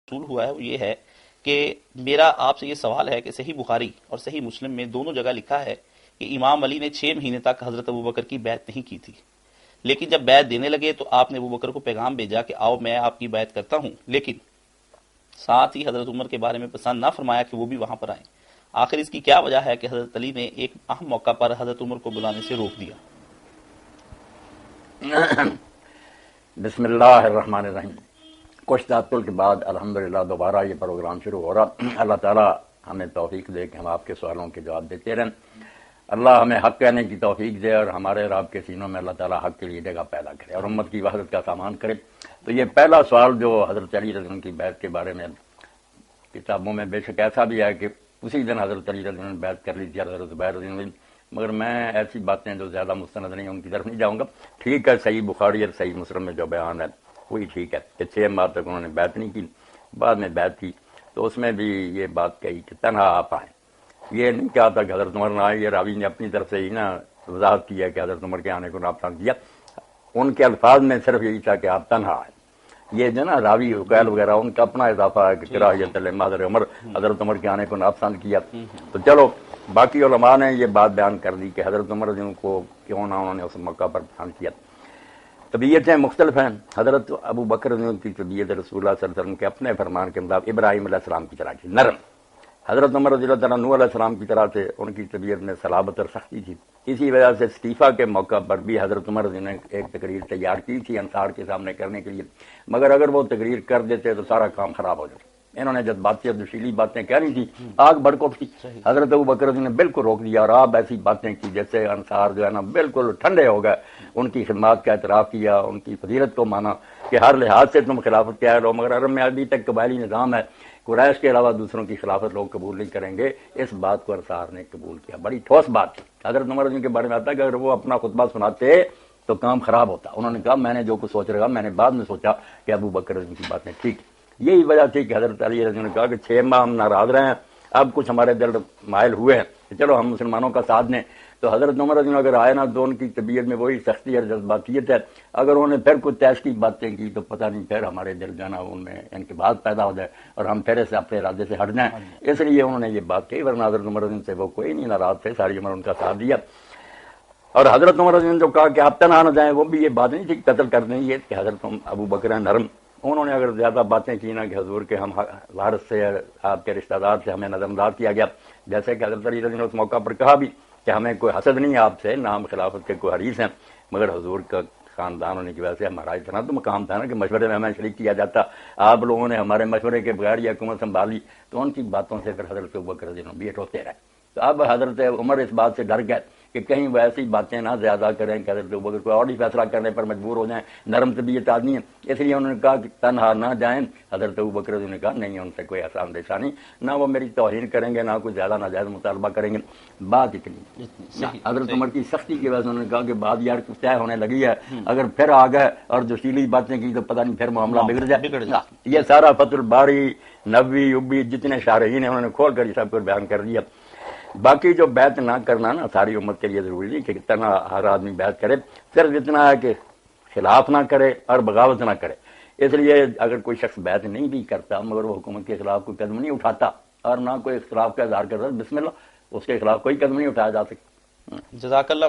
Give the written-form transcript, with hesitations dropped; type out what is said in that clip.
حصول ہوا ہے وہ یہ ہے کہ میرا آپ سے یہ سوال ہے کہ صحیح بخاری اور صحیح مسلم میں دونوں جگہ لکھا ہے کہ امام علی نے 6 مہینے تک حضرت ابوبکر کی بیعت نہیں کی تھی، لیکن جب بیعت دینے لگے تو آپ نے ابوبکر کو پیغام بھیجا کہ آؤ میں آپ کی بیعت کرتا ہوں، لیکن ساتھ ہی حضرت عمر کے بارے میں پسند نہ فرمایا کہ وہ بھی وہاں پر آئیں۔ آخر اس کی کیا وجہ ہے کہ حضرت علی نے ایک اہم موقع پر حضرت عمر کو بلانے سے روک دیا؟ بسم اللہ الرحمن الرحیم۔ کچھ تعطل کے بعد الحمدللہ دوبارہ یہ پروگرام شروع ہو رہا۔ اللہ تعالیٰ ہمیں توفیق دے کہ ہم آپ کے سوالوں کے جواب دیتے رہیں۔ اللہ ہمیں حق کہنے کی توفیق دے اور ہمارے اور آپ کے سینوں میں اللہ تعالیٰ حق کے لیے جگہ پیدا کرے اور امت کی وحدت کا سامان کرے۔ تو یہ پہلا سوال جو حضرت علی رضی اللہ عنہ کی بیعت کے بارے میں کتابوں میں بے شک ایسا بھی ہے کہ اسی دن حضرت علی رضی اللہ عنہ نے بیعت کر لی تھی حضرت زبیر رضی اللہ عنہ، مگر میں ایسی باتیں جو زیادہ مستند نہیں ان کی طرف نہیں جاؤں گا۔ ٹھیک ہے، صحیح بخاری اور صحیح مسلم میں جو بیان ہے وہی ٹھیک ہے کہ 6 ماہ تک انہوں نے بیعت نہیں کی، بعد میں بیعت کی تو اس میں بھی یہ بات کہی کہ تنہا آپ آئیں۔ یہ نہیں کہا تھا کہ حضرت عمر نہ آئے، یہ راوی نے اپنی طرف سے ہی نا وضاحت کی ہے کہ حضرت عمر کے آنے کو ناپسند کیا۔ ان کے الفاظ میں صرف یہی تھا کہ آپ تنہا آئیں۔ یہ جو نا راوی وکیل وغیرہ ان کا اپنا اضافہ ہے کہ کراہیت حضرت عمر کے آنے کو ناپسند کیا۔ تو چلو باقی علماء نے یہ بات بیان کر دی کہ حضرت عمر رضی اللہ عنہ کو کیوں نہ انہوں نے اس موقع پر پسند کیا۔ طبیعتیں مختلف ہیں۔ حضرت ابوبکر رضی اللہ عنہ کی طبیعت رسول اللہ صلی اللہ علیہ وسلم کے اپنے فرمان کے مطابق ابراہیم علیہ السلام کی طرح تھی، نرم۔ حضرت عمر رضی اللہ عنہ نوح علیہ السلام کی طرح سے ان کی طبیعت میں صلابت اور سختی تھی۔ اسی وجہ سے استعفیٰ کے موقع پر بھی حضرت عمر رضی اللہ عنہ نے ایک تقریر تیار کی تھی انصار کے سامنے کرنے کے لیے، مگر اگر وہ تقریر کر دیتے تو سارا کام خراب ہو جاتا۔ انہوں نے جذباتی اور جوشیلی باتیں کہنی تھی، آگ بھڑکو تھی، حضرت ابوبکر رضی اللہ عنہ نے بالکل روک دیا اور آپ ایسی باتیں کی جیسے انصار جو ہے نا بالکل ٹھنڈے ہو گئے، ان کی خدمات کا اعتراف کیا، ان کی فضیلت کو مانا کہ ہر لحاظ سے تم خلافت کیا لو، مگر عرب میں ابھی تک قبائلی نظام ہے، قریش کے علاوہ دوسروں کی خلافت لوگ قبول نہیں کریں گے۔ اس بات کو انصار نے قبول کیا، بڑی ٹھوس بات تھی۔ حضرت عمر رضی اللہ عنہ کے بارے میں آتا ہے کہ اگر وہ اپنا خطبہ سناتے تو کام خراب ہوتا۔ انہوں نے کہا میں نے جو کچھ سوچ رہا میں نے بعد میں سوچا کہ ابوبکر رضی اللہ عنہ کی باتیں ٹھیک۔ یہی وجہ تھی کہ حضرت علی رضی اللہ عنہ نے کہا کہ 6 ماہ ہم ناراض رہے ہیں، اب کچھ ہمارے دل مائل ہوئے ہیں کہ چلو ہم مسلمانوں کا ساتھ دیں۔ تو حضرت عمر رضی اللہ عنہ اگر آئے نا تو ان کی طبیعت میں وہی سختی اور جذباتیت ہے، اگر انہوں نے پھر کچھ تیش کی باتیں کی تو پتہ نہیں پھر ہمارے دل جو ہے نا ان میں انقباض پیدا ہو جائے اور ہم پھر سے اپنے ارادے سے ہٹ جائیں، اس لیے انہوں نے یہ بات کہی، ورنہ حضرت عمر رضی اللہ عنہ سے وہ کوئی نہیں ناراض تھے، ساری عمر ان کا ساتھ دیا۔ اور حضرت عمر رضی اللہ عنہ جو کہا کہ آپ تنہا نہ جائیں، وہ بھی یہ بات نہیں تھی قتل کر دیں، یہ کہ حضرت ابوبکر نرم، انہوں نے اگر زیادہ باتیں کی نا کہ حضور کے ہم وارث سے آپ کے رشتہ دار سے ہمیں نظر انداز کیا گیا، جیسے کہ حضرت علی رضی اللہ عنہ اس موقع پر کہا بھی کہ ہمیں کوئی حسد نہیں ہے آپ سے، نہ ہم خلافت کے کوئی حریص ہیں، مگر حضور کا خاندان ہونے کی وجہ سے ہمارا اتنا تو مقام تھا نا کہ مشورے میں ہمیں شریک کیا جاتا، آپ لوگوں نے ہمارے مشورے کے بغیر یہ حکومت سنبھالی، تو ان کی باتوں سے پھر حضرت ابوبکر رضی اللہ عنہ بیعت ہوتے رہے۔ تو اب حضرت عمر اس بات سے ڈر گئے کہ کہیں وہ ایسی باتیں نہ زیادہ کریں کہ حضرت ابوبکر کو اور ہی فیصلہ کرنے پر مجبور ہو جائیں، نرم طبیعت آدمی ہے، اس لیے انہوں نے کہا کہ تنہا نہ جائیں۔ حضرت ابوبکر نے کہا نہیں، ان سے کوئی ایسا اندیشہ نہیں، نہ وہ میری توہین کریں گے، نہ کوئی زیادہ ناجائز مطالبہ کریں گے، بات اتنی۔ حضرت عمر کی سختی کی وجہ سے انہوں نے کہا کہ بات یار کچھ طے ہونے لگی ہے، اگر پھر آ گئے اور جوشیلی باتیں کی تو پتہ نہیں پھر معاملہ بگڑ جائے۔ یہ سارا فتح الباری نبوی ابی جتنے شارحین ہیں انہوں نے کھول کر یہ سب کچھ بیان کر دیا۔ باقی جو بیعت نہ کرنا نا ساری امت کے لیے ضروری نہیں کہ کتنا ہر آدمی بیعت کرے، صرف اتنا ہے کہ خلاف نہ کرے اور بغاوت نہ کرے۔ اس لیے اگر کوئی شخص بیعت نہیں بھی کرتا مگر وہ حکومت کے خلاف کوئی قدم نہیں اٹھاتا اور نہ کوئی اختلاف کا اظہار کرتا، بسم اللہ، اس کے خلاف کوئی قدم نہیں اٹھایا جا سکتا۔ جزاک اللہ